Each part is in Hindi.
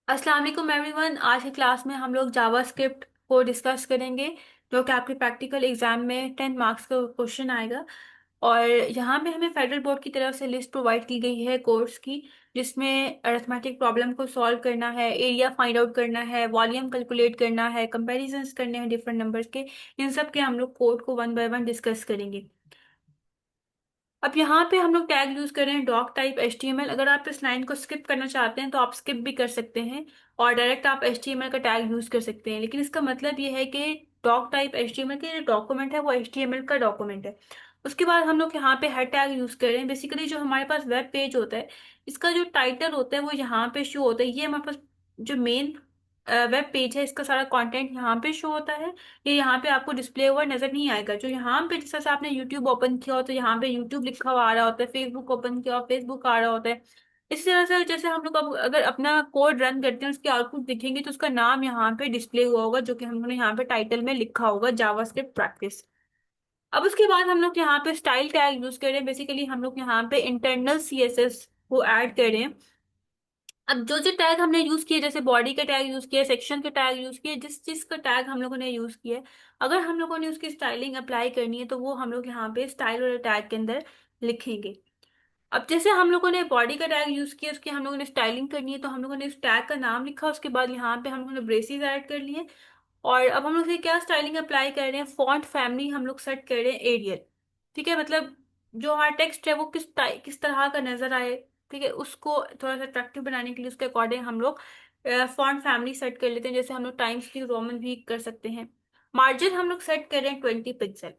अस्सलाम वालेकुम एवरीवन। आज की क्लास में हम लोग जावास्क्रिप्ट को डिस्कस करेंगे, जो कि आपके प्रैक्टिकल एग्जाम में 10 मार्क्स का क्वेश्चन आएगा। और यहाँ पे हमें फेडरल बोर्ड की तरफ से लिस्ट प्रोवाइड की गई है कोर्स की, जिसमें अरिथमेटिक प्रॉब्लम को सॉल्व करना है, एरिया फाइंड आउट करना है, वॉल्यूम कैलकुलेट करना है, कंपैरिजंस करने हैं डिफरेंट नंबर्स के। इन सब के हम लोग कोड को वन बाय वन डिस्कस करेंगे। अब यहाँ पे हम लोग टैग यूज कर रहे हैं डॉक टाइप HTML। अगर आप इस लाइन को स्किप करना चाहते हैं तो आप स्किप भी कर सकते हैं और डायरेक्ट आप HTML का टैग यूज कर सकते हैं, लेकिन इसका मतलब ये है कि डॉक टाइप HTML के जो डॉक्यूमेंट है वो HTML का डॉक्यूमेंट है। उसके बाद हम लोग यहाँ पे हेड टैग यूज कर रहे हैं। बेसिकली जो हमारे पास वेब पेज होता है, इसका जो टाइटल होता है वो यहाँ पे शो होता है। ये हमारे पास जो मेन वेब पेज है, इसका सारा कंटेंट यहाँ पे शो होता है। ये यहाँ पे आपको डिस्प्ले हुआ नजर नहीं आएगा। जो यहाँ पे जैसे से आपने यूट्यूब ओपन किया हो तो यहाँ पे यूट्यूब लिखा हुआ आ रहा होता है, फेसबुक ओपन किया हो फेसबुक आ रहा होता है। इसी तरह से जैसे हम लोग अब अगर अपना कोड रन करते हैं, उसकी आउटपुट दिखेंगे तो उसका नाम यहाँ पे डिस्प्ले हुआ होगा, जो कि हमने यहाँ पे टाइटल में लिखा होगा जावास्क्रिप्ट प्रैक्टिस। अब उसके बाद हम लोग यहाँ पे स्टाइल टैग यूज कर रहे हैं। बेसिकली हम लोग यहाँ पे इंटरनल CSS को ऐड कर रहे हैं। अब जो जो टैग हमने यूज किए, जैसे बॉडी का टैग यूज किया, सेक्शन का टैग यूज किया, जिस चीज का टैग हम लोगों ने यूज किया है, अगर हम लोगों ने उसकी स्टाइलिंग अप्लाई करनी है तो वो हम लोग यहाँ पे स्टाइल वाले टैग के अंदर लिखेंगे। अब जैसे हम लोगों ने बॉडी का टैग यूज किया, उसकी हम लोगों ने स्टाइलिंग करनी है, तो हम लोगों ने उस टैग का नाम लिखा, उसके बाद यहाँ पे हम लोगों ने ब्रेसेस ऐड कर लिए। और अब हम लोग से क्या स्टाइलिंग अप्लाई कर रहे हैं, फॉन्ट फैमिली हम लोग सेट कर रहे हैं एरियल। ठीक है, मतलब जो हमारा टेक्स्ट है वो किस तरह का नजर आए, ठीक है, उसको थोड़ा सा अट्रैक्टिव बनाने के लिए उसके अकॉर्डिंग हम लोग फॉन्ट फैमिली सेट कर लेते हैं। जैसे हम लोग टाइम्स न्यू रोमन भी कर सकते हैं। मार्जिन हम लोग सेट कर रहे हैं 20 पिक्सल।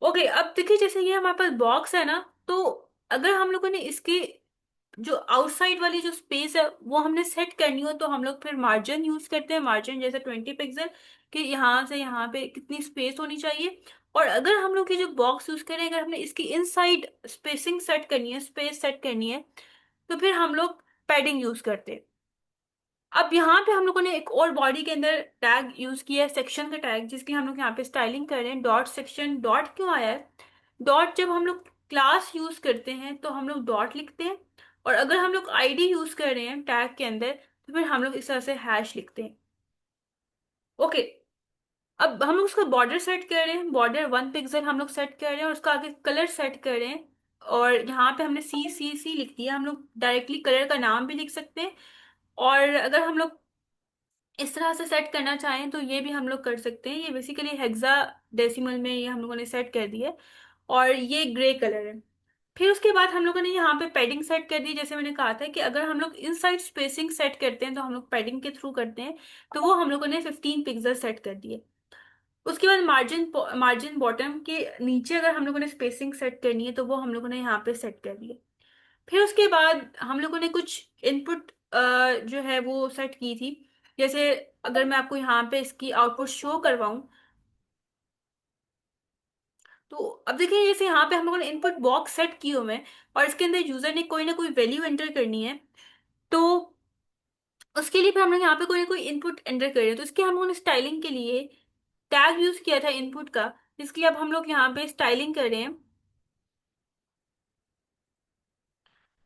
ओके, अब देखिए जैसे ये हमारे पास बॉक्स है ना, तो अगर हम लोगों ने इसके जो आउटसाइड वाली जो स्पेस है वो हमने सेट करनी हो, तो हम लोग फिर मार्जिन यूज करते हैं। मार्जिन जैसे 20 पिक्सल, कि यहाँ से यहाँ पे कितनी स्पेस होनी चाहिए। और अगर हम लोग ये जो बॉक्स यूज करें, अगर हमने इसकी इनसाइड स्पेसिंग सेट करनी है, स्पेस सेट करनी है, तो फिर हम लोग पैडिंग यूज करते हैं। अब यहाँ पे हम लोगों ने एक और बॉडी के अंदर टैग यूज किया है, सेक्शन का टैग, जिसकी हम लोग यहाँ पे स्टाइलिंग कर रहे हैं। डॉट सेक्शन, डॉट क्यों आया है? डॉट जब हम लोग क्लास यूज करते हैं तो हम लोग डॉट लिखते हैं, और अगर हम लोग आईडी यूज कर रहे हैं टैग के अंदर तो फिर हम लोग इस तरह से हैश लिखते हैं। ओके, अब हम लोग उसका बॉर्डर सेट कर रहे हैं। बॉर्डर 1 पिक्सल हम लोग सेट कर रहे हैं, और उसका आगे कलर सेट कर रहे हैं। और यहाँ पे हमने CCC लिख दिया। हम लोग डायरेक्टली कलर का नाम भी लिख सकते हैं, और अगर हम लोग इस तरह से सेट करना चाहें तो ये भी हम लोग कर सकते हैं। ये बेसिकली हेक्सा डेसिमल में ये हम लोगों ने सेट कर दिया है, और ये ग्रे कलर है। फिर उसके बाद हम लोगों ने यहाँ पे पैडिंग सेट कर दी। जैसे मैंने कहा था कि अगर हम लोग इनसाइड स्पेसिंग सेट करते हैं तो हम लोग पैडिंग के थ्रू करते हैं, तो वो हम लोगों ने 15 पिक्सल सेट कर दिए। उसके बाद मार्जिन मार्जिन बॉटम के नीचे अगर हम लोगों ने स्पेसिंग सेट करनी है तो वो हम लोगों ने यहाँ पे सेट कर दिया। फिर उसके बाद हम लोगों ने कुछ इनपुट जो है वो सेट की थी। जैसे अगर मैं आपको यहाँ पे इसकी आउटपुट शो करवाऊं, तो अब देखिए जैसे यहाँ पे हम लोगों ने इनपुट बॉक्स सेट की हुए हैं, और इसके अंदर यूजर ने कोई ना कोई वैल्यू एंटर करनी है। तो उसके लिए फिर हम लोग यहाँ पे कोई ना कोई इनपुट एंटर कर रहे हैं, तो इसके हम लोगों ने स्टाइलिंग के लिए टैग यूज किया था इनपुट का, जिसके लिए अब हम लोग यहाँ पे स्टाइलिंग कर रहे हैं।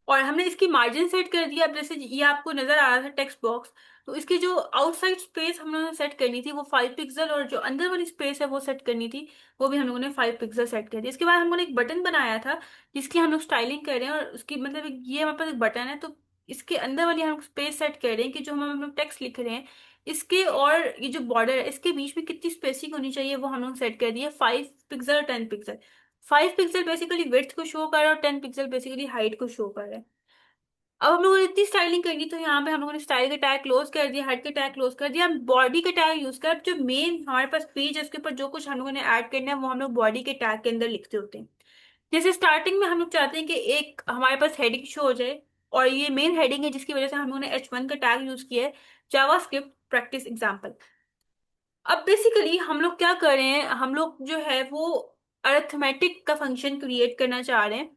और हमने इसकी मार्जिन सेट कर दिया। अब जैसे ये आपको नजर आ रहा था टेक्स्ट बॉक्स, तो इसकी जो आउटसाइड स्पेस हम लोगों ने सेट करनी थी वो 5 पिक्सल, और जो अंदर वाली स्पेस है वो सेट करनी थी, वो भी हम लोगों ने 5 पिक्सल सेट कर दिया। इसके बाद हम लोगों ने एक बटन बनाया था, जिसकी हम लोग स्टाइलिंग कर रहे हैं। और उसकी मतलब ये हमारे पास एक बटन है, तो इसके अंदर वाली हम लोग स्पेस सेट कर रहे हैं कि जो हम लोग टेक्स्ट लिख रहे हैं, इसके और ये जो बॉर्डर है इसके बीच में कितनी स्पेसिंग होनी चाहिए, वो हम लोग सेट कर दिया 5 पिक्सल और 10 पिक्सल। 5 पिक्सल बेसिकली विड्थ को शो कर रहा है, और 10 पिक्सल बेसिकली हाइट को शो कर रहा है। अब हम लोगों ने इतनी स्टाइलिंग करी, तो यहाँ पे हम लोगों ने स्टाइल का टैग क्लोज कर दिया, हेड का टैग क्लोज कर दिया, हम बॉडी का टैग यूज कर। अब जो मेन हमारे पास पेज है उसके ऊपर जो कुछ हम लोगों ने ऐड करना है वो हम लोग बॉडी के टैग के अंदर लिखते होते हैं। जैसे स्टार्टिंग में हम लोग चाहते हैं कि एक हमारे पास हेडिंग शो हो जाए, और ये मेन हेडिंग है जिसकी वजह से हम लोगों ने H1 का टैग यूज किया है, जावास्क्रिप्ट प्रैक्टिस एग्जाम्पल। अब बेसिकली हम लोग क्या कर रहे हैं, हम लोग जो है वो अरिथमेटिक का फंक्शन क्रिएट करना चाह रहे हैं,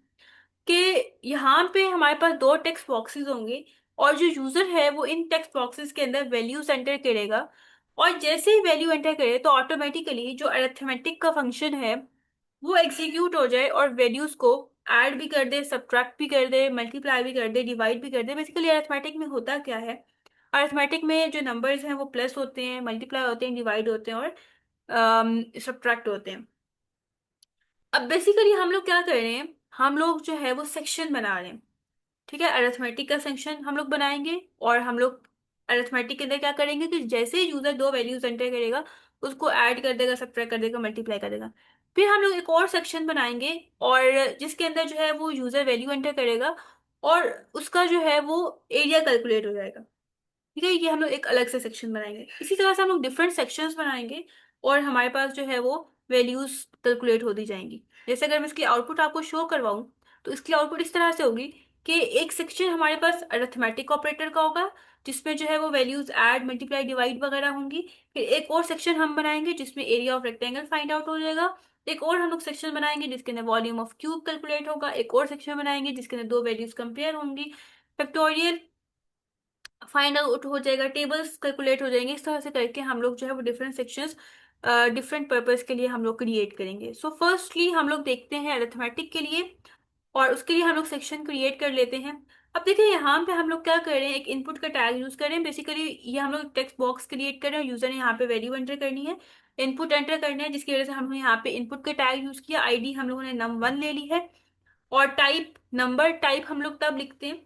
कि यहाँ पे हमारे पास दो टेक्स्ट बॉक्सेस होंगे, और जो यूजर है वो इन टेक्स्ट बॉक्सेस के अंदर वैल्यूज एंटर करेगा। और जैसे ही वैल्यू एंटर करे तो ऑटोमेटिकली जो अरिथमेटिक का फंक्शन है वो एग्जीक्यूट हो जाए, और वैल्यूज को ऐड भी कर दे, सब्ट्रैक्ट भी कर दे, मल्टीप्लाई भी कर दे, डिवाइड भी कर दे। बेसिकली अरिथमेटिक में होता क्या है, अरिथमेटिक में जो नंबर्स हैं वो प्लस होते हैं, मल्टीप्लाई होते हैं, डिवाइड होते हैं और सब्ट्रैक्ट होते हैं। अब बेसिकली हम लोग क्या कर रहे हैं, हम लोग जो है वो सेक्शन बना रहे हैं। ठीक है, अरिथमेटिक का सेक्शन हम लोग बनाएंगे और हम लोग अरिथमेटिक के अंदर क्या करेंगे कि जैसे यूजर दो वैल्यूज एंटर करेगा उसको ऐड कर देगा, सब्ट्रैक्ट कर देगा, मल्टीप्लाई कर देगा। फिर हम लोग एक और सेक्शन बनाएंगे और जिसके अंदर जो है वो यूजर वैल्यू एंटर करेगा और उसका जो है वो एरिया कैलकुलेट हो जाएगा। ठीक है, ये हम लोग एक अलग से सेक्शन बनाएंगे। इसी तरह से हम लोग डिफरेंट सेक्शंस बनाएंगे और हमारे पास जो है वो वैल्यूज कैलकुलेट होती जाएंगी। जैसे अगर मैं इसकी आउटपुट आपको शो करवाऊं तो इसकी आउटपुट इस तरह से होगी कि एक सेक्शन हमारे पास अरिथमेटिक ऑपरेटर का होगा जिसमें जो है वो वैल्यूज ऐड, मल्टीप्लाई, डिवाइड वगैरह होंगी। फिर एक और सेक्शन हम बनाएंगे जिसमें area of rectangle find out हो जाएगा। एक और हम लोग सेक्शन बनाएंगे जिसके अंदर वॉल्यूम ऑफ क्यूब कैलकुलेट होगा। एक और सेक्शन बनाएंगे जिसके अंदर दो वैल्यूज कंपेयर होंगी। फैक्टोरियल फाइंड आउट हो जाएगा, टेबल्स कैलकुलेट हो जाएंगे। इस तरह से करके हम लोग जो है वो डिफरेंट सेक्शंस डिफरेंट पर्पस के लिए हम लोग क्रिएट करेंगे। सो फर्स्टली हम लोग देखते हैं अरिथमेटिक के लिए और उसके लिए हम लोग सेक्शन क्रिएट कर लेते हैं। अब देखिए यहाँ पे हम लोग क्या कर रहे हैं, एक इनपुट का टैग यूज कर रहे हैं। बेसिकली ये हम लोग टेक्स्ट बॉक्स क्रिएट कर रहे हैं, यूजर ने यहाँ पे वैल्यू एंटर करनी है, इनपुट एंटर करना है, जिसकी वजह से हमने यहाँ पे इनपुट का टैग यूज किया। आईडी हम लोगों ने num1 ले ली है और टाइप नंबर, टाइप हम लोग तब लिखते हैं,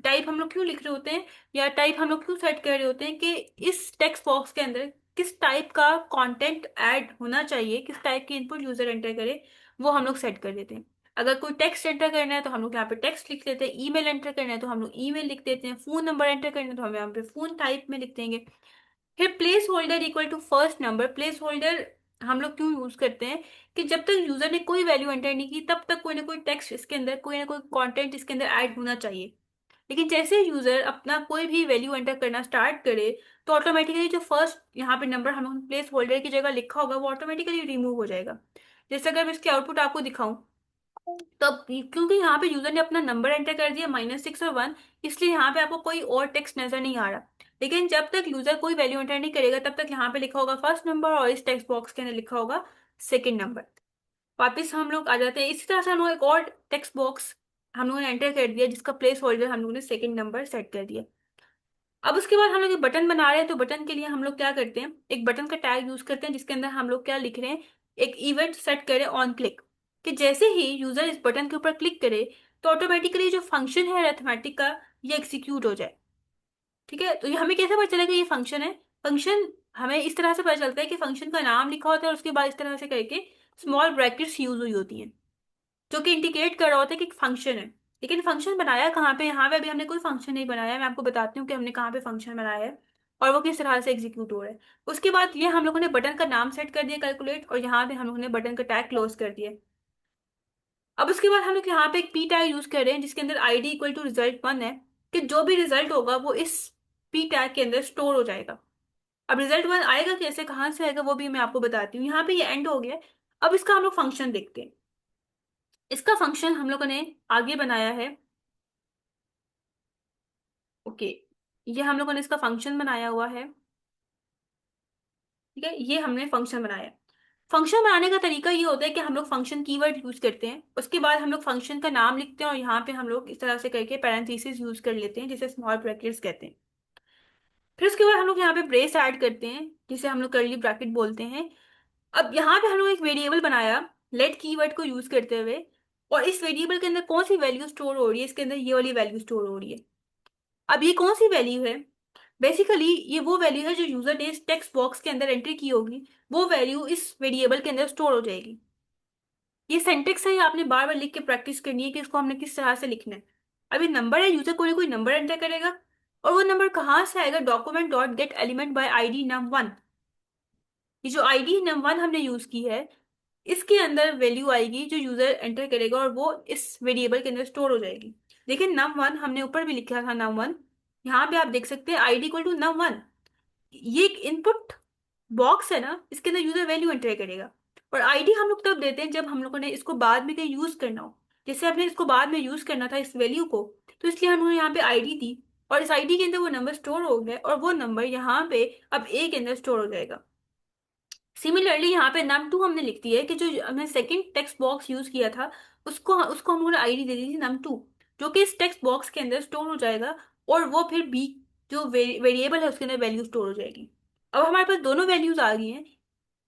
टाइप हम लोग क्यों लिख रहे होते हैं या टाइप हम लोग क्यों सेट कर रहे होते हैं कि इस टेक्स्ट बॉक्स के अंदर किस टाइप का कंटेंट ऐड होना चाहिए, किस टाइप की इनपुट यूजर एंटर करे, वो हम लोग सेट कर देते हैं। अगर कोई टेक्स्ट एंटर करना है तो हम लोग यहाँ पे टेक्स्ट लिख देते हैं, ईमेल एंटर करना है तो हम लोग ईमेल लिख देते हैं, फोन नंबर एंटर करना है तो हम यहाँ पे फोन टाइप में लिख देंगे। फिर placeholder equal to first number. Placeholder हम लोग क्यों यूज करते हैं कि जब तक यूजर ने कोई वैल्यू एंटर नहीं की तब तक कोई ना कोई टेक्स्ट इसके अंदर, कोई ना कोई कंटेंट इसके अंदर ऐड होना चाहिए। लेकिन जैसे यूजर अपना कोई भी वैल्यू एंटर करना स्टार्ट करे तो ऑटोमेटिकली जो फर्स्ट यहाँ पे नंबर हम लोग प्लेस होल्डर की जगह लिखा होगा वो ऑटोमेटिकली रिमूव हो जाएगा। जैसे अगर मैं इसकी आउटपुट आपको दिखाऊं तब, क्योंकि यहाँ पे यूजर ने अपना नंबर एंटर कर दिया -6 और 1, इसलिए यहाँ पे आपको कोई और टेक्स्ट नजर नहीं आ रहा। लेकिन जब तक यूजर कोई वैल्यू एंटर नहीं करेगा तब तक यहाँ पे लिखा होगा फर्स्ट नंबर और इस टेक्स्ट बॉक्स के अंदर लिखा होगा सेकंड नंबर। वापस हम लोग आ जाते हैं, इसी तरह से हम लोग एक और टेक्स्ट बॉक्स हम लोगों ने एंटर कर दिया जिसका प्लेस होल्डर हम लोगों ने सेकंड नंबर सेट कर दिया। अब उसके बाद हम लोग एक बटन बना रहे हैं तो बटन के लिए हम लोग क्या करते हैं, एक बटन का टैग यूज करते हैं जिसके अंदर हम लोग क्या लिख रहे हैं, एक इवेंट सेट करें ऑन क्लिक, कि जैसे ही यूजर इस बटन के ऊपर क्लिक करे तो ऑटोमेटिकली जो फंक्शन है अरिथमेटिक का ये एग्जीक्यूट हो जाए। ठीक है, तो ये हमें कैसे पता चलेगा ये फंक्शन है, फंक्शन हमें इस तरह से पता चलता है कि फंक्शन का नाम लिखा होता है और उसके बाद इस तरह से करके स्मॉल ब्रैकेट्स यूज हुई होती हैं जो कि इंडिकेट कर रहा होता है कि फंक्शन है। लेकिन फंक्शन बनाया कहाँ पे, यहाँ पे अभी हमने कोई फंक्शन नहीं बनाया। मैं आपको बताती हूँ कि हमने कहाँ पे फंक्शन बनाया है और वो किस तरह से एग्जीक्यूट हो रहा है। उसके बाद ये हम लोगों ने बटन का नाम सेट कर दिया कैलकुलेट, और यहाँ पे हम लोगों ने बटन का टैग क्लोज कर दिया। अब उसके बाद हम लोग यहाँ पे एक पी टैग यूज कर रहे हैं जिसके अंदर आईडी इक्वल टू रिजल्ट 1 है, कि जो भी रिजल्ट होगा वो इस पी टैग के अंदर स्टोर हो जाएगा। अब रिजल्ट 1 आएगा कैसे, कहाँ से आएगा, वो भी मैं आपको बताती हूँ। यहाँ पे ये एंड हो गया। अब इसका हम लोग फंक्शन देखते हैं। इसका फंक्शन हम लोगों ने आगे बनाया है। ओके, ये हम लोगों ने इसका फंक्शन बनाया हुआ है। ठीक है, ये हमने फंक्शन बनाया। फंक्शन बनाने का तरीका ये होता है कि हम लोग फंक्शन कीवर्ड यूज करते हैं, उसके बाद हम लोग फंक्शन का नाम लिखते हैं और यहाँ पे हम लोग इस तरह से करके पैरेंथेसिस यूज कर लेते हैं जिसे स्मॉल ब्रैकेट्स कहते हैं। फिर उसके बाद हम लोग यहाँ पे ब्रेस ऐड करते हैं जिसे हम लोग कर्ली ब्रैकेट बोलते हैं। अब यहाँ पे हम लोग एक वेरिएबल बनाया लेट कीवर्ड को यूज करते हुए, और इस वेरिएबल के अंदर कौन सी वैल्यू स्टोर हो रही है, इसके अंदर ये वाली वैल्यू स्टोर हो रही है। अब ये कौन सी वैल्यू है, बेसिकली ये वो वैल्यू है जो यूजर ने इस टेक्स्ट बॉक्स के अंदर एंट्री की होगी, वो वैल्यू इस वेरिएबल के अंदर स्टोर हो जाएगी। ये सेंटेक्स है, ये आपने बार बार लिख के प्रैक्टिस करनी है कि इसको हमने किस तरह से लिखना है। अभी नंबर है, यूजर कोई ना कोई नंबर एंटर करेगा और वो नंबर कहाँ से आएगा, document dot gate element by ID num1। ये जो आईडी num1 हमने यूज की है इसके अंदर वैल्यू आएगी जो यूजर एंटर करेगा और वो इस वेरिएबल के अंदर स्टोर हो जाएगी। देखिए num1 हमने ऊपर भी लिखा था num1, यहाँ पे आप देख सकते हैं आईडी इक्वल टू num1। ये एक इनपुट बॉक्स है ना, इसके अंदर यूजर वैल्यू एंटर करेगा। और आईडी हम लोग तब देते हैं जब हम लोगों ने इसको बाद में कहीं यूज करना हो, जैसे आपने इसको बाद में यूज करना था इस वैल्यू को, तो इसलिए हमने यहाँ पे आईडी दी और इस आईडी के अंदर वो नंबर स्टोर हो गया और वो नंबर यहाँ पे अब ए के अंदर स्टोर हो जाएगा। सिमिलरली यहाँ पे num2 हमने लिख दी है कि जो हमने सेकंड टेक्स्ट बॉक्स यूज किया था उसको हम लोगों ने आईडी दे दी थी num2, जो कि इस टेक्स्ट बॉक्स के अंदर स्टोर हो जाएगा और वो फिर बी जो वेरिएबल है उसके अंदर वैल्यू स्टोर हो जाएगी। अब हमारे पास दोनों वैल्यूज आ गई हैं।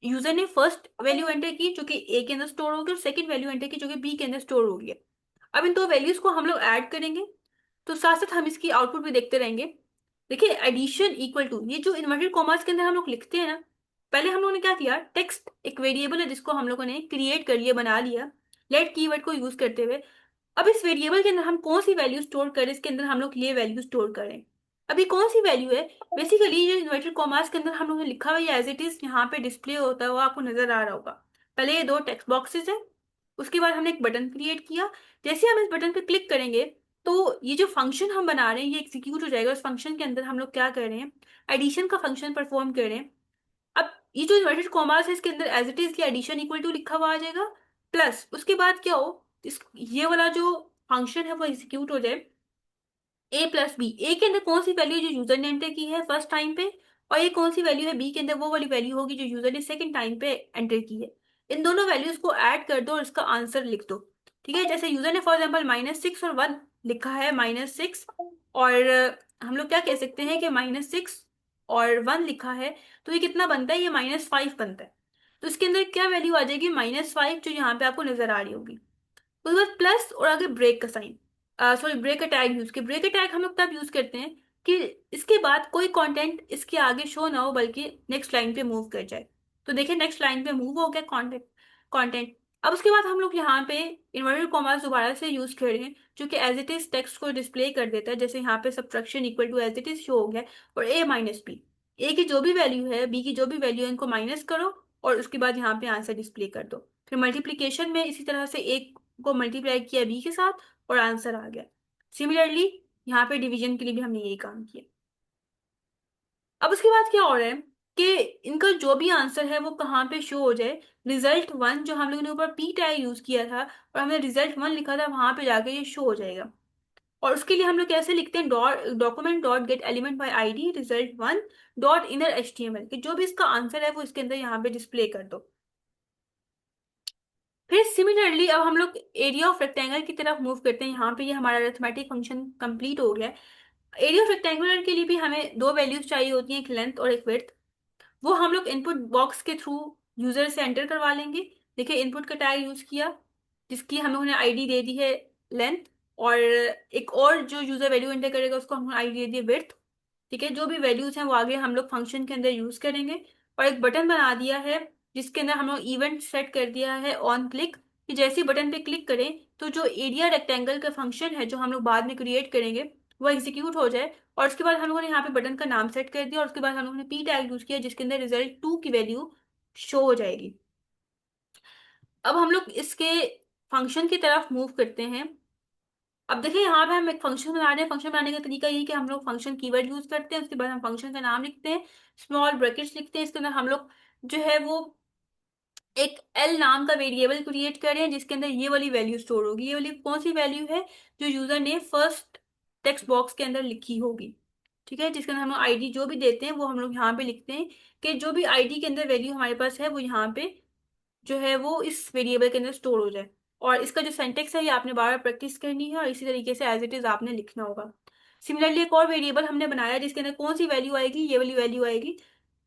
यूजर ने फर्स्ट वैल्यू एंटर की जो कि ए के अंदर स्टोर होगी, और सेकंड वैल्यू एंटर की जो कि बी के अंदर स्टोर होगी। अब इन दो वैल्यूज को हम लोग ऐड करेंगे, तो साथ साथ हम इसकी आउटपुट भी देखते रहेंगे। देखिए एडिशन इक्वल टू, ये जो इन्वर्टेड कॉमास के अंदर हम लोग लिखते हैं ना, पहले हम लोगों ने क्या किया, टेक्स्ट एक वेरिएबल है जिसको हम लोगों ने क्रिएट कर लिया, बना लिया लेट कीवर्ड को यूज करते हुए। अब इस वेरिएबल के अंदर हम कौन सी वैल्यू स्टोर करें, इसके अंदर हम लोग ये वैल्यू स्टोर करें। अभी कौन सी वैल्यू है, बेसिकली जो इन्वर्टेड कॉमास के अंदर हम लोगों ने लिखा हुआ एज इट इज यहाँ पे डिस्प्ले होता है, वो आपको नजर आ रहा होगा। पहले ये दो टेक्स्ट बॉक्सेस है, उसके बाद हमने एक बटन क्रिएट किया। जैसे हम इस बटन पे क्लिक करेंगे तो ये जो फंक्शन हम बना रहे हैं ये एग्जीक्यूट हो जाएगा। उस फंक्शन के अंदर हम लोग क्या कर रहे हैं, एडिशन का फंक्शन परफॉर्म कर रहे हैं। अब ये जो इन्वर्टेड कॉमास है इसके अंदर एज इट इज की एडिशन इक्वल टू लिखा हुआ आ जाएगा, प्लस उसके बाद क्या हो, इस ये वाला जो फंक्शन है वो एग्जीक्यूट हो जाए। ए प्लस बी, ए के अंदर कौन सी वैल्यू जो यूजर ने एंटर की है फर्स्ट टाइम पे, और ये कौन सी वैल्यू है बी के अंदर, वो वाली वैल्यू होगी जो यूजर ने सेकंड टाइम पे एंटर की है। इन दोनों वैल्यूज को ऐड कर दो और इसका आंसर लिख दो। ठीक है, जैसे यूजर ने फॉर एग्जाम्पल -6 और 1 लिखा है, -6 और हम लोग क्या कह सकते हैं कि -6 और 1 लिखा है, तो ये कितना बनता है, ये -5 बनता है। तो इसके अंदर क्या वैल्यू आ जाएगी, -5, जो यहाँ पे आपको नजर आ रही होगी। उसके बाद प्लस और आगे ब्रेक का साइन, सॉरी ब्रेक का टैग यूज किया। ब्रेक का टैग हम लोग तब यूज करते हैं कि इसके बाद कोई कंटेंट इसके आगे शो ना हो, बल्कि नेक्स्ट लाइन पे मूव कर जाए। तो देखिए नेक्स्ट लाइन पे मूव हो गया कंटेंट कंटेंट। अब उसके बाद हम लोग यहाँ पे इन्वर्टेड कॉमास दोबारा से यूज कर रहे हैं, जो कि एज इट इज टेक्स्ट को डिस्प्ले कर देता है। जैसे यहाँ पे subtraction equal to as it is show हो गया, और ए माइनस बी, ए की जो भी वैल्यू है बी की जो भी वैल्यू है इनको माइनस करो, और उसके बाद यहाँ पे आंसर डिस्प्ले कर दो। फिर मल्टीप्लीकेशन में इसी तरह से एक को मल्टीप्लाई किया बी के साथ और आंसर आ गया। सिमिलरली यहाँ पे डिवीजन के लिए भी हमने यही काम किया। अब उसके बाद क्या हो रहा है कि इनका जो भी आंसर है वो कहाँ पे शो हो जाए, रिजल्ट 1 जो हम लोगों ने ऊपर पी टैग यूज किया था और हमने रिजल्ट 1 लिखा था, वहां पे जाके ये शो हो जाएगा। और उसके लिए हम लोग कैसे लिखते हैं, document dot gate element by ID result 1 dot inner HTML, कि जो भी इसका आंसर है वो इसके अंदर यहाँ पे डिस्प्ले कर दो। फिर सिमिलरली अब हम लोग एरिया ऑफ रेक्टेंगल की तरफ मूव करते हैं। यहाँ पे ये हमारा अरिथमेटिक फंक्शन कंप्लीट हो गया है। एरिया ऑफ रेक्टेंगुलर के लिए भी हमें दो वैल्यूज चाहिए होती हैं, एक लेंथ और एक विड्थ। वो हम लोग इनपुट बॉक्स के थ्रू यूजर से एंटर करवा लेंगे। देखिए इनपुट का टैग यूज किया जिसकी हम लोगों ने आईडी दे दी है लेंथ, और एक और जो यूजर वैल्यू एंटर करेगा उसको हम आईडी दे दी है विड्थ। ठीक है, जो भी वैल्यूज हैं वो आगे हम लोग फंक्शन के अंदर यूज करेंगे। और एक बटन बना दिया है जिसके अंदर हम लोग इवेंट सेट कर दिया है ऑन क्लिक, कि जैसे ही बटन पे क्लिक करें तो जो एरिया रेक्टेंगल का फंक्शन है जो हम लोग बाद में क्रिएट करेंगे वो एग्जीक्यूट हो जाए। और उसके बाद हम लोगों ने यहाँ पे बटन का नाम सेट कर दिया, और उसके बाद हम लोगों ने पी टैग यूज किया जिसके अंदर रिजल्ट 2 की वैल्यू शो हो जाएगी। अब हम लोग इसके फंक्शन की तरफ मूव करते हैं। अब देखिए यहाँ पे हम एक फंक्शन बना रहे हैं। फंक्शन बनाने का तरीका ये है कि हम लोग फंक्शन कीवर्ड यूज करते हैं, उसके बाद हम फंक्शन का नाम लिखते हैं, स्मॉल ब्रैकेट्स लिखते हैं, इसके अंदर हम लोग जो है वो एक एल नाम का वेरिएबल क्रिएट करें जिसके अंदर ये वाली वैल्यू स्टोर होगी। ये वाली कौन सी वैल्यू है, जो यूजर ने फर्स्ट टेक्स्ट बॉक्स के अंदर लिखी होगी। ठीक है, जिसके अंदर हम आईडी जो भी देते हैं वो हम लोग यहाँ पे लिखते हैं, कि जो भी आईडी के अंदर वैल्यू हमारे पास है वो यहाँ पे जो है वो इस वेरिएबल के अंदर स्टोर हो जाए। और इसका जो सेंटेक्स है ये आपने बार बार प्रैक्टिस करनी है, और इसी तरीके से एज इट इज आपने लिखना होगा। सिमिलरली एक और वेरिएबल हमने बनाया जिसके अंदर कौन सी वैल्यू आएगी, ये वाली वैल्यू आएगी,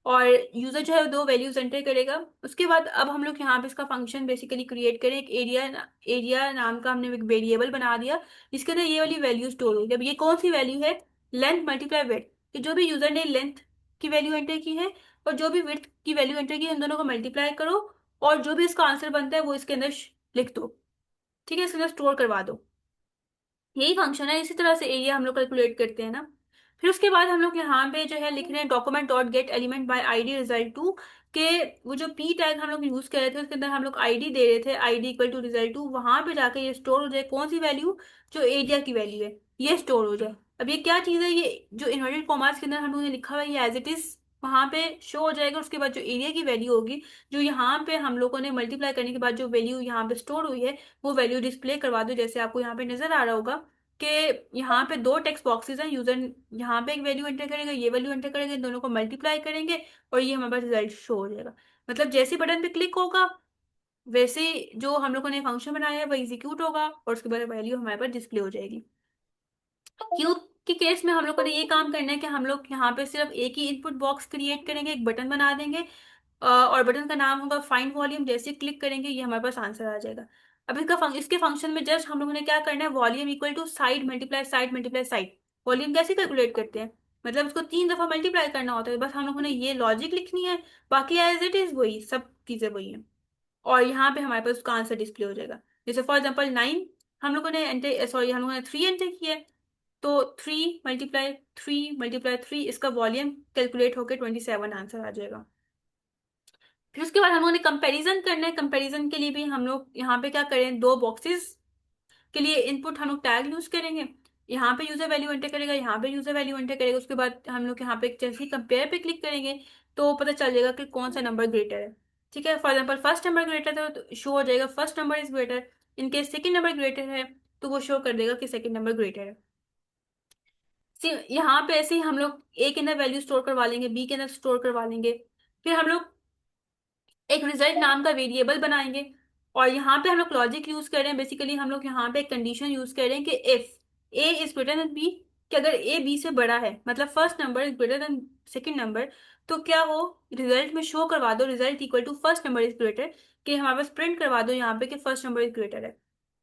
और यूजर जो है दो वैल्यूज एंटर करेगा। उसके बाद अब हम लोग यहाँ पे इसका फंक्शन बेसिकली क्रिएट करें। एक एरिया एरिया नाम का हमने एक वेरिएबल बना दिया जिसके अंदर ये वाली वैल्यू स्टोर होगी। अब ये कौन सी वैल्यू है, लेंथ मल्टीप्लाई विड्थ, कि जो भी यूजर ने लेंथ की वैल्यू एंटर की है और जो भी विड्थ की वैल्यू एंटर की है उन दोनों को मल्टीप्लाई करो, और जो भी इसका आंसर बनता है वो इसके अंदर लिख दो। ठीक है, इसके अंदर स्टोर करवा दो। यही फंक्शन है, इसी तरह से एरिया हम लोग कैलकुलेट करते हैं ना। फिर उसके बाद हम लोग यहाँ पे जो है लिख रहे हैं document dot gate element by ID result 2, के वो जो पी टैग हम लोग यूज कर रहे थे उसके अंदर हम लोग आईडी दे रहे थे, आईडी इक्वल टू रिजल्ट 2, वहां पे जाके ये स्टोर हो जाए कौन सी वैल्यू, जो एरिया की वैल्यू है ये स्टोर हो जाए। अब ये क्या चीज है, ये जो इन्वर्टेड कॉमास के अंदर हम लोगों ने लिखा हुआ है ये एज इट इज वहां पे शो हो जाएगा। उसके बाद जो एरिया की वैल्यू होगी, जो यहाँ पे हम लोगों ने मल्टीप्लाई करने के बाद जो वैल्यू यहाँ पे स्टोर हुई है वो वैल्यू डिस्प्ले करवा दो, जैसे आपको यहाँ पे नजर आ रहा होगा कि यहाँ पे दो टेक्स्ट बॉक्सेस हैं। यूजर यहाँ पे एक वैल्यू एंटर करेगा, ये वैल्यू एंटर करेंगे, इन दोनों को मल्टीप्लाई करेंगे और ये हमारे पास रिजल्ट शो हो जाएगा। मतलब जैसे बटन पे क्लिक होगा वैसे जो हम लोगों ने फंक्शन बनाया है वो एग्जीक्यूट होगा और उसके बाद वैल्यू हमारे पास डिस्प्ले हो जाएगी। क्यों के केस में हम लोग को ये काम करना है कि हम लोग यहाँ पे सिर्फ एक ही इनपुट बॉक्स क्रिएट करेंगे, एक बटन बना देंगे, और बटन का नाम होगा फाइंड वॉल्यूम। जैसे क्लिक करेंगे ये हमारे पास आंसर आ जाएगा। अब इसके फंक्शन में जस्ट हम लोगों ने क्या करना है, volume equal to side multiply side multiply side. Volume कैसे कैलकुलेट करते हैं, मतलब उसको 3 दफा मल्टीप्लाई करना होता है, बस हम लोगों ने ये लॉजिक लिखनी है, बाकी एज इट इज वही सब चीजें वही है। और यहाँ पे हमारे पास उसका आंसर डिस्प्ले हो जाएगा। जैसे फॉर एग्जाम्पल 9 हम लोगों ने एंटर, सॉरी हम लोगों ने 3 एंटर किया है, तो 3 × 3 × 3 इसका वॉल्यूम कैलकुलेट होकर 27 आंसर आ जाएगा। फिर उसके बाद हम लोगों ने कंपैरिजन करना है। कंपैरिजन के लिए भी हम लोग यहाँ पे क्या करें, दो बॉक्सेस के लिए इनपुट हम लोग टैग यूज करेंगे। यहाँ पे यूजर वैल्यू एंटर करेगा, यहाँ पे यूजर वैल्यू एंटर करेगा। उसके बाद हम लोग यहाँ पे जैसे ही कंपेयर पे क्लिक करेंगे तो पता चल जाएगा कि कौन सा नंबर ग्रेटर है। ठीक है, for example first number greater है तो शो हो जाएगा first number is greater. In case second number greater है तो वो शो कर देगा कि सेकंड नंबर ग्रेटर है। यहाँ पे ऐसे ही हम लोग ए के अंदर वैल्यू स्टोर करवा लेंगे, बी के अंदर स्टोर करवा लेंगे। फिर हम लोग एक रिजल्ट नाम का वेरिएबल बनाएंगे, और यहाँ पे हम लोग लॉजिक यूज कर रहे हैं। बेसिकली हम लोग यहाँ पे एक कंडीशन यूज कर रहे हैं कि if A is greater than B, कि अगर ए बी से बड़ा है, मतलब first number is greater than second number, तो क्या हो, रिजल्ट में शो करवा दो result equal to first number is greater, कि हमारे पास प्रिंट करवा दो यहाँ पे कि फर्स्ट नंबर इज ग्रेटर है।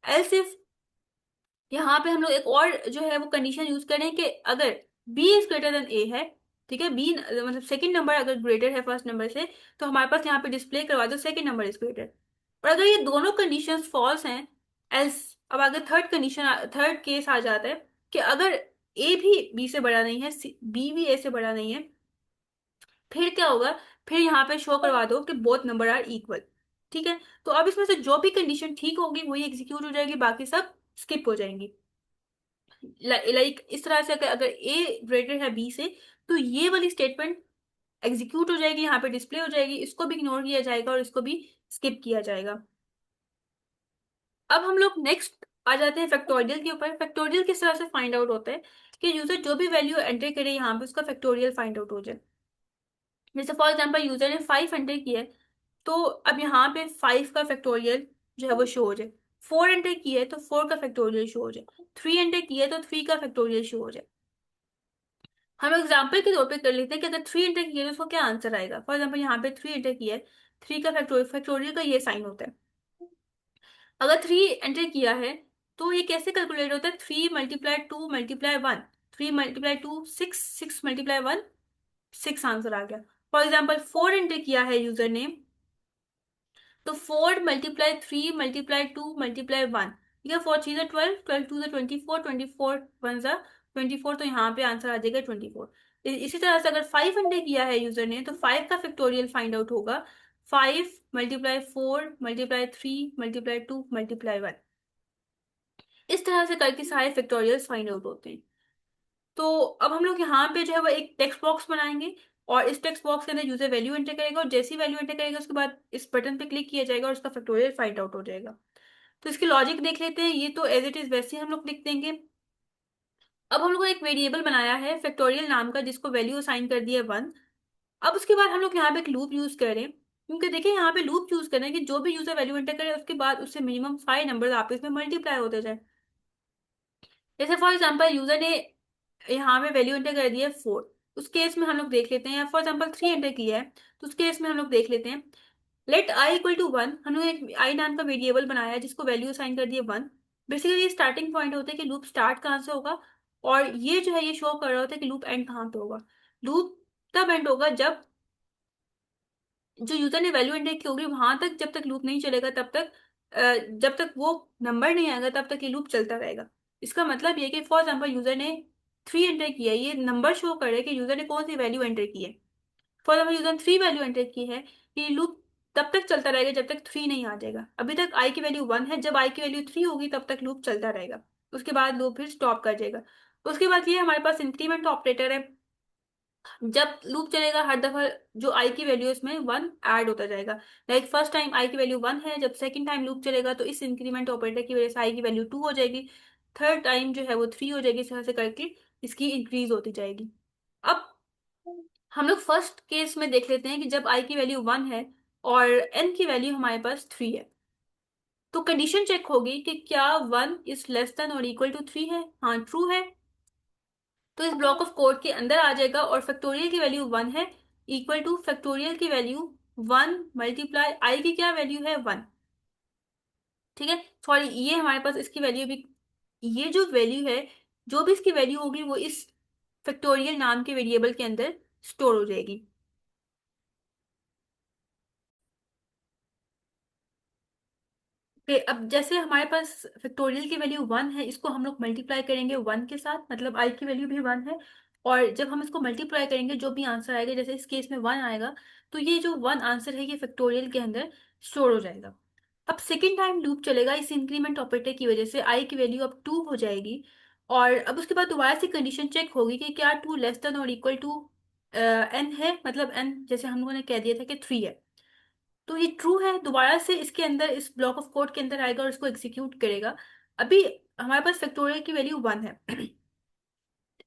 एल्स इफ यहाँ पे हम लोग एक और जो है वो कंडीशन यूज करें कि अगर बी इज ग्रेटर देन ए है, ठीक है, बी मतलब सेकंड नंबर अगर ग्रेटर है फर्स्ट नंबर से, तो हमारे पास यहाँ पे डिस्प्ले करवा दो सेकंड नंबर इज ग्रेटर। और अगर ये दोनों कंडीशंस फॉल्स हैं, एल्स, अब अगर थर्ड केस आ जाता है कि अगर ए भी बी से बड़ा नहीं है, बी भी ए से बड़ा नहीं है, फिर क्या होगा, फिर यहाँ पे शो करवा दो कि बोथ नंबर आर इक्वल। ठीक है, तो अब इसमें से जो भी कंडीशन ठीक होगी वही एग्जीक्यूट हो जाएगी, बाकी सब स्किप हो जाएंगी। लाइक इस तरह से अगर ए ग्रेटर है बी से, तो ये वाली स्टेटमेंट एग्जीक्यूट हो जाएगी, यहाँ पे डिस्प्ले हो जाएगी, इसको भी इग्नोर किया जाएगा और इसको भी स्किप किया जाएगा। अब हम लोग नेक्स्ट आ जाते हैं फैक्टोरियल के ऊपर। फैक्टोरियल किस तरह से फाइंड आउट होता है कि यूजर जो भी वैल्यू एंटर करे यहाँ पे उसका फैक्टोरियल फाइंड आउट हो जाए। जैसे फॉर एग्जाम्पल यूजर ने 5 एंटर किया है, तो अब यहाँ पे 5 का फैक्टोरियल जो है वो शो हो जाए। 4 एंटर किया है तो 4 का फैक्टोरियल शो हो जाए। 3 एंटर किया है तो 3 का फैक्टोरियल शो हो जाए। हम एग्जाम्पल के तौर पे कर लेते हैं कि अगर 3 एंटर किया तो उसको क्या आंसर आएगा। फॉर एग्जाम्पल यहाँ पे 3 एंटर किया है, 3 का फैक्टोरियल का ये साइन होता है। अगर 3 एंटर किया है तो ये कैसे कैलकुलेट होता है, 3 × 2 × 1, 3 × 2 6, 6 × 1 6 आंसर आ गया। फॉर एग्जाम्पल 4 एंटर किया है यूजर ने, तो 4 × 3 × 2 × 1, ठीक है, 4 3 12, 12 2 24, 24 1 24, तो यहाँ पे आंसर आ जाएगा 24। इसी तरह से अगर 5 एंटर किया है यूजर ने, तो 5 का फैक्टोरियल फाइंड आउट होगा 5 × 4 × 3 × 2 × 1। इस तरह से करके सारे फैक्टोरियल्स फाइंड आउट होते हैं। तो अब हम लोग यहाँ पे जो है वो एक टेक्स्ट बॉक्स बनाएंगे, और इस टेक्स्ट बॉक्स के अंदर यूजर वैल्यू एंटर करेगा, और जैसी वैल्यू एंटर करेगा उसके बाद इस बटन पे क्लिक किया जाएगा और उसका फैक्टोरियल फाइंड आउट हो जाएगा। तो इसकी लॉजिक देख लेते हैं। ये तो एज इट इज वैसे ही हम लोग लिख देंगे। अब हम लोग ने एक वेरिएबल बनाया है फैक्टोरियल नाम का, जिसको वैल्यू असाइन कर दिया 1। अब उसके बाद हम लोग यहाँ पे एक लूप यूज करें, क्योंकि देखिए यहाँ पे लूप यूज करें कि जो भी यूजर वैल्यू एंटर करे उसके बाद उससे मिनिमम 5 नंबर आपस में मल्टीप्लाई होते जाए। जैसे फॉर एग्जाम्पल यूजर ने यहाँ पे वैल्यू एंटर कर दिया है 4, उस केस में हम लोग देख लेते हैं, या फॉर एग्जाम्पल 3 एंटर किया है तो उस केस में हम लोग देख लेते हैं। लेट आई इक्वल टू 1, हम लोग एक आई नाम का वेरिएबल बनाया है जिसको वैल्यू असाइन कर दिया 1। बेसिकली ये स्टार्टिंग पॉइंट होता है कि लूप स्टार्ट कहाँ से होगा, और ये जो है ये शो कर रहा होता है कि लूप एंड कहाँ पे होगा। लूप तब एंड होगा जब जो यूजर ने वैल्यू एंटर की होगी वहां तक, जब तक लूप नहीं चलेगा तब तक, जब तक वो नंबर नहीं आएगा तब तक ये लूप चलता रहेगा। इसका मतलब ये कि फॉर एग्जाम्पल यूजर ने 3 एंटर किया है, ये नंबर शो कर रहा है कि यूजर ने कौन सी वैल्यू एंटर की है। फॉर एग्जाम्पल यूजर ने 3 वैल्यू एंटर की है, ये लूप तब तक चलता रहेगा जब तक 3 नहीं आ जाएगा। अभी तक आई की वैल्यू 1 है, जब आई की वैल्यू 3 होगी तब तक लूप चलता रहेगा, उसके बाद लूप फिर स्टॉप कर जाएगा। उसके बाद ये हमारे पास इंक्रीमेंट ऑपरेटर है। जब लूप चलेगा हर दफा जो आई की वैल्यू इसमें 1 ऐड होता जाएगा। लाइक फर्स्ट टाइम आई की वैल्यू 1 है, जब सेकंड टाइम लूप चलेगा तो इस इंक्रीमेंट ऑपरेटर की वजह से आई की वैल्यू 2 हो जाएगी, थर्ड टाइम जो है वो 3 हो जाएगी, इस तरह से करके इसकी इंक्रीज होती जाएगी। अब हम लोग फर्स्ट केस में देख लेते हैं कि जब आई की वैल्यू 1 है और एन की वैल्यू हमारे पास 3 है, तो कंडीशन चेक होगी कि क्या 1 इज लेस देन और इक्वल टू 3 है। हाँ, ट्रू है। तो इस ब्लॉक ऑफ कोड के अंदर आ जाएगा, और फैक्टोरियल की वैल्यू 1 है, इक्वल टू फैक्टोरियल की वैल्यू 1 मल्टीप्लाई आई की क्या वैल्यू है 1। ठीक है, सॉरी ये हमारे पास इसकी वैल्यू भी, ये जो वैल्यू है, जो भी इसकी वैल्यू होगी वो इस फैक्टोरियल नाम के वेरिएबल के अंदर स्टोर हो जाएगी। अब जैसे हमारे पास फैक्टोरियल की वैल्यू 1 है, इसको हम लोग मल्टीप्लाई करेंगे 1 के साथ, मतलब आई की वैल्यू भी 1 है, और जब हम इसको मल्टीप्लाई करेंगे जो भी आंसर आएगा, जैसे इस केस में 1 आएगा, तो ये जो 1 आंसर है ये फैक्टोरियल के अंदर स्टोर हो जाएगा। अब सेकेंड टाइम लूप चलेगा इस इंक्रीमेंट ऑपरेटर की वजह से, आई की वैल्यू अब 2 हो जाएगी, और अब उसके बाद दोबारा से कंडीशन चेक होगी कि क्या 2 लेस देन और इक्वल टू एन है, मतलब एन जैसे हम लोगों ने कह दिया था कि 3 है, तो ये ट्रू है, दोबारा से इसके अंदर इस ब्लॉक ऑफ कोड के अंदर आएगा और इसको एग्जीक्यूट करेगा। अभी हमारे पास फैक्टोरियल की वैल्यू 1 है।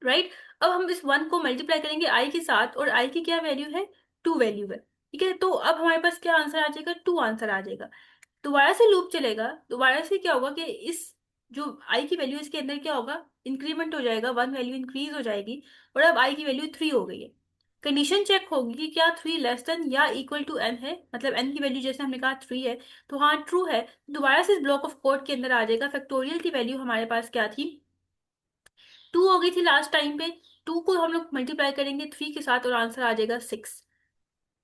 राइट, अब हम इस 1 को मल्टीप्लाई करेंगे आई के साथ, और आई की क्या वैल्यू है, 2 वैल्यू है। ठीक है, तो अब हमारे पास क्या आंसर आ जाएगा, 2 आंसर आ जाएगा। दोबारा से लूप चलेगा, दोबारा से क्या होगा कि इस जो आई की वैल्यू इसके अंदर क्या होगा, इंक्रीमेंट हो जाएगा, 1 वैल्यू इंक्रीज हो जाएगी, और अब आई की वैल्यू 3 हो गई है। कंडीशन चेक होगी कि क्या 3 लेस देन या इक्वल टू एन है, मतलब एन की वैल्यू जैसे हमने कहा 3 है, तो हाँ ट्रू है। दोबारा से इस ब्लॉक ऑफ कोड के अंदर आ जाएगा, फैक्टोरियल की वैल्यू हमारे पास क्या थी, 2 हो गई थी लास्ट टाइम पे, 2 को हम लोग मल्टीप्लाई करेंगे 3 के साथ और आंसर आ जाएगा 6।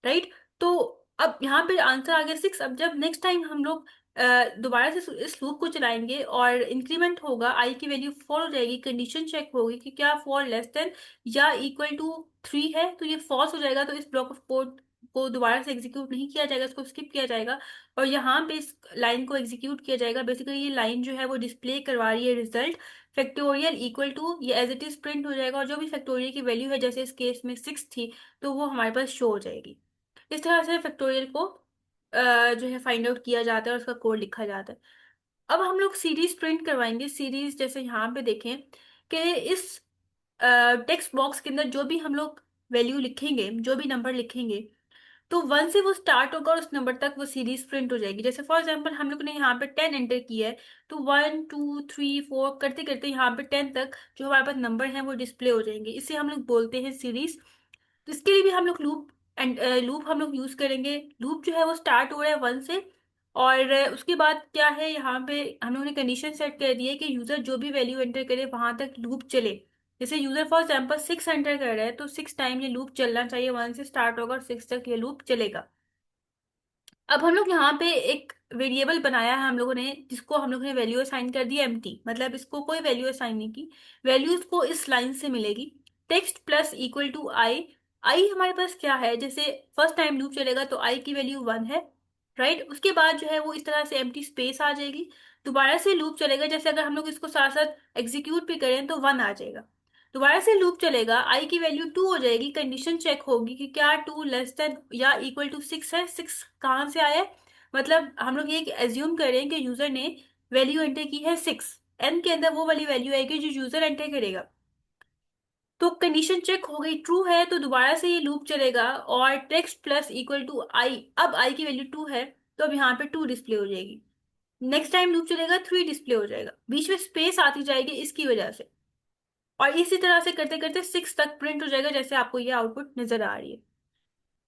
राइट, तो अब यहाँ पे आंसर आ गया 6। अब जब नेक्स्ट टाइम हम लोग दोबारा से इस लूप को चलाएंगे और इंक्रीमेंट होगा, आई की वैल्यू 4 हो जाएगी, कंडीशन चेक होगी कि क्या 4 लेस देन या इक्वल टू 3 है, तो ये फॉल्स हो जाएगा, तो इस ब्लॉक ऑफ कोड को दोबारा से एग्जीक्यूट नहीं किया जाएगा, इसको स्किप किया जाएगा, और यहाँ पे इस लाइन को एग्जीक्यूट किया जाएगा। बेसिकली ये लाइन जो है वो डिस्प्ले करवा रही है रिजल्ट फैक्टोरियल इक्वल टू, ये एज इट इज प्रिंट हो जाएगा, और जो भी फैक्टोरियल की वैल्यू है, जैसे इस केस में 6 थी, तो वो हमारे पास शो हो जाएगी। इस तरह से फैक्टोरियल को जो है फाइंड आउट किया जाता है और उसका कोड लिखा जाता है। अब हम लोग सीरीज प्रिंट करवाएंगे, सीरीज जैसे यहाँ पे देखें कि इस टेक्स्ट बॉक्स के अंदर जो भी हम लोग वैल्यू लिखेंगे, जो भी नंबर लिखेंगे, तो 1 से वो स्टार्ट होगा और उस नंबर तक वो सीरीज प्रिंट हो जाएगी। जैसे फॉर एग्जांपल हम लोग ने यहाँ पे 10 एंटर किया है, तो 1 2 3 4 करते करते यहाँ पे 10 तक जो हमारे पास नंबर हैं वो डिस्प्ले हो जाएंगे, इसे हम लोग बोलते हैं सीरीज। तो इसके लिए भी हम लोग लूप एंड लूप हम लोग यूज करेंगे। लूप जो है वो स्टार्ट हो रहा है 1 से, और उसके बाद क्या है, यहाँ पे हम लोगों ने कंडीशन सेट कर दी है कि यूजर जो भी वैल्यू एंटर करे वहां तक लूप चले। जैसे यूजर फॉर एग्जाम्पल 6 एंटर कर रहा है, तो 6 टाइम ये लूप चलना चाहिए, 1 से स्टार्ट होगा और 6 तक ये लूप चलेगा। अब हम लोग यहाँ पे एक वेरिएबल बनाया है हम लोगों ने, जिसको हम लोगों ने वैल्यू असाइन कर दी एम्प्टी, मतलब इसको कोई वैल्यू असाइन नहीं की, वैल्यू इसको इस लाइन से मिलेगी, टेक्स्ट प्लस इक्वल टू आई। आई हमारे पास क्या है, जैसे फर्स्ट टाइम लूप चलेगा तो आई की वैल्यू 1 है। राइट, उसके बाद जो है वो इस तरह से एम्प्टी स्पेस आ जाएगी, दोबारा से लूप चलेगा, जैसे अगर हम लोग इसको साथ साथ एग्जीक्यूट भी करें तो 1 आ जाएगा। दोबारा से लूप चलेगा, आई की वैल्यू 2 हो जाएगी, कंडीशन चेक होगी कि क्या 2 लेस देन या इक्वल टू 6 है। 6 कहाँ से आया है, मतलब हम लोग ये एज्यूम करें कि यूजर ने वैल्यू एंटर की है 6, एन के अंदर वो वाली वैल्यू आएगी जो यूजर एंटर करेगा। तो कंडीशन चेक हो गई, ट्रू है, तो दोबारा से ये लूप चलेगा, और टेक्स्ट प्लस इक्वल टू आई, अब आई की वैल्यू 2 है, तो अब यहाँ पे 2 डिस्प्ले हो जाएगी। नेक्स्ट टाइम लूप चलेगा 3 डिस्प्ले हो जाएगा, बीच में स्पेस आती जाएगी इसकी वजह से, और इसी तरह से करते करते 6 तक प्रिंट हो जाएगा, जैसे आपको ये आउटपुट नजर आ रही है।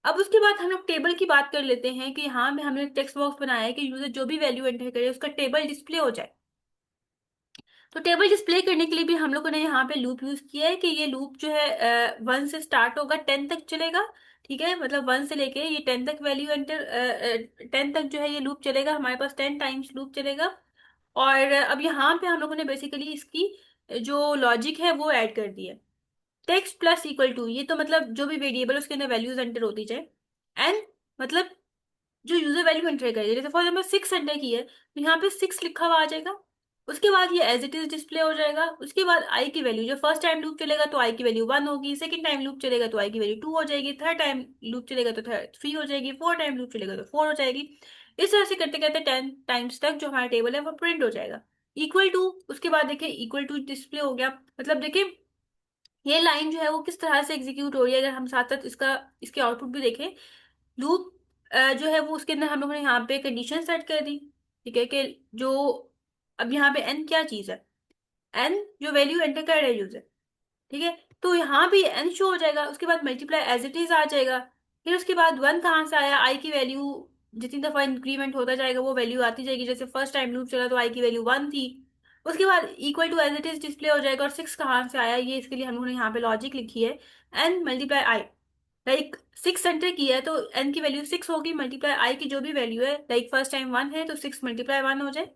अब उसके बाद हम लोग टेबल की बात कर लेते हैं कि यहाँ में हमने टेक्स्ट बॉक्स बनाया है कि यूजर जो भी वैल्यू एंटर करे उसका टेबल डिस्प्ले हो जाए। तो टेबल डिस्प्ले करने के लिए भी हम लोगों ने यहाँ पे लूप यूज किया है कि ये लूप जो है 1 से स्टार्ट होगा, 10 तक चलेगा। ठीक है, मतलब 1 से लेके ये 10 तक वैल्यू एंटर 10 तक जो है ये लूप चलेगा, हमारे पास 10 टाइम्स लूप चलेगा। और अब यहाँ पे हम लोगों ने बेसिकली इसकी जो लॉजिक है वो ऐड कर दी है, टेक्स्ट प्लस इक्वल टू, ये तो मतलब जो भी वेरिएबल उसके अंदर वैल्यूज एंटर होती जाए, एंड मतलब जो यूजर वैल्यू एंटर करेगी, जैसे फॉर एग्जाम्पल 6 एंटर की है तो यहाँ पे 6 लिखा हुआ आ जाएगा। उसके बाद ये एज इट इज डिस्प्ले हो जाएगा। उसके बाद आई की वैल्यू, जो फर्स्ट टाइम लूप चलेगा तो आई की वैल्यू 1 होगी, सेकंड टाइम लूप चलेगा तो आई की वैल्यू 2 हो जाएगी, थर्ड टाइम लूप चलेगा तो 3 हो जाएगी, फोर्थ टाइम लूप चलेगा तो 4 हो जाएगी। इस तरह से करते करते 10 टाइम्स तक जो हमारा टेबल है वो प्रिंट हो जाएगा। इक्वल टू, उसके बाद देखिए इक्वल टू डिस्प्ले हो गया, मतलब देखिए ये लाइन जो है वो किस तरह से एग्जीक्यूट हो रही है, अगर हम साथ साथ इसका इसके आउटपुट भी देखें। लूप जो है वो उसके अंदर हम लोगों ने यहाँ पे कंडीशन सेट कर दी। ठीक है कि जो अब यहाँ पे एन क्या चीज है, एन जो वैल्यू एंटर कर रहा है यूजर, ठीक है, तो यहाँ भी n शो हो जाएगा, उसके बाद मल्टीप्लाई एज इट इज आ जाएगा। फिर उसके बाद 1 कहाँ से आया, i की वैल्यू जितनी दफा इंक्रीमेंट होता जाएगा वो वैल्यू आती जाएगी, जैसे फर्स्ट टाइम लूप चला तो i की वैल्यू 1 थी। उसके बाद equal to as it is display हो जाएगा। और 6 कहाँ से आया, ये इसके लिए हम लोगों ने यहाँ पे लॉजिक लिखी है, n मल्टीप्लाई आई। लाइक 6 एंटर किया है तो n की वैल्यू 6 होगी, मल्टीप्लाई i की जो भी वैल्यू है, लाइक फर्स्ट टाइम 1 है तो 6 मल्टीप्लाई 1 हो जाए।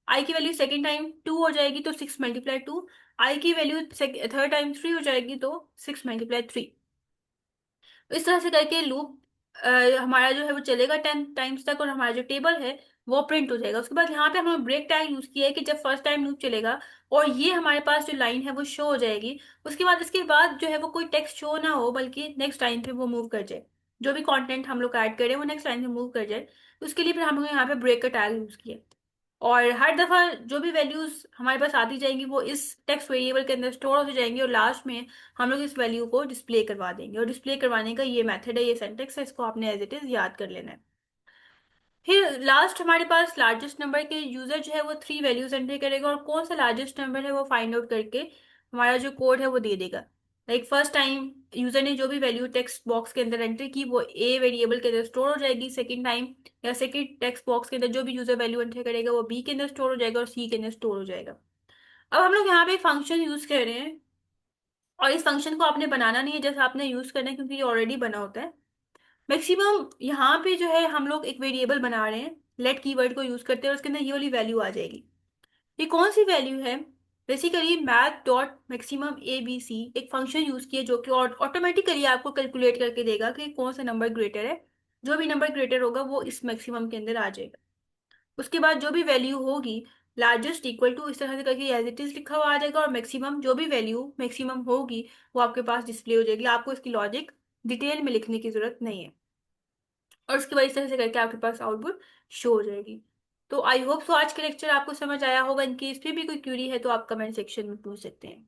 i की वैल्यू सेकेंड टाइम 2 हो जाएगी तो 6 मल्टीप्लाई 2। आई की वैल्यू थर्ड टाइम 3 हो जाएगी तो 6 मल्टीप्लाई 3। इस तरह से करके लूप हमारा जो है वो चलेगा 10 टाइम्स तक, और हमारा जो टेबल है वो प्रिंट हो जाएगा। उसके बाद यहाँ पे हमने ब्रेक टैग यूज किया है कि जब फर्स्ट टाइम लूप चलेगा और ये हमारे पास जो लाइन है वो शो हो जाएगी, उसके बाद इसके बाद जो है वो कोई टेक्स्ट शो ना हो बल्कि नेक्स्ट लाइन पे वो मूव कर जाए, जो भी कंटेंट हम लोग ऐड करें वो नेक्स्ट लाइन पे मूव कर जाए। उसके लिए फिर हम लोग यहाँ पे ब्रेक का टैग यूज किया। और हर दफा जो भी वैल्यूज हमारे पास आती जाएंगी वो इस टेक्स्ट वेरिएबल के अंदर स्टोर होती जाएंगी, और लास्ट में हम लोग इस वैल्यू को डिस्प्ले करवा देंगे। और डिस्प्ले करवाने का ये मेथड है, ये सिंटेक्स है, इसको आपने एज इट इज याद कर लेना है। फिर लास्ट हमारे पास लार्जेस्ट नंबर के यूजर जो है वो 3 वैल्यूज एंटर करेगा, और कौन सा लार्जेस्ट नंबर है वो फाइंड आउट करके हमारा जो कोड है वो दे देगा। लाइक फर्स्ट टाइम यूजर ने जो भी वैल्यू टेक्स्ट बॉक्स के अंदर एंटर की वो ए वेरिएबल के अंदर स्टोर हो जाएगी, सेकंड टाइम या सेकंड टेक्स्ट बॉक्स के अंदर जो भी यूजर वैल्यू एंटर करेगा वो बी के अंदर स्टोर हो जाएगा और सी के अंदर स्टोर हो जाएगा। अब हम लोग यहाँ पे फंक्शन यूज कर रहे हैं, और इस फंक्शन को आपने बनाना नहीं है, जैसे आपने यूज करना है क्योंकि ये ऑलरेडी बना होता है। मैक्सिमम यहाँ पे जो है हम लोग एक वेरिएबल बना रहे हैं, लेट कीवर्ड को यूज करते हैं, और उसके अंदर ये वाली वैल्यू आ जाएगी। ये कौन सी वैल्यू है, basically math dot maximum A B C एक फंक्शन यूज किया जो कि ऑटोमेटिकली आपको कैलकुलेट करके देगा कि कौन सा नंबर ग्रेटर है। जो भी नंबर ग्रेटर होगा वो इस मैक्सिमम के अंदर आ जाएगा। उसके बाद जो भी वैल्यू होगी लार्जेस्ट इक्वल टू इस तरह से करके एज इट इज लिखा हुआ आ जाएगा, और मैक्सिमम जो भी वैल्यू मैक्सिमम होगी वो आपके पास डिस्प्ले हो जाएगी। आपको इसकी लॉजिक डिटेल में लिखने की जरूरत नहीं है, और उसके बाद इस तरह से करके आपके पास आउटपुट शो हो जाएगी। तो आई होप सो आज का लेक्चर आपको समझ आया होगा। इनकेस फिर भी कोई क्यूरी है तो आप कमेंट सेक्शन में पूछ सकते हैं।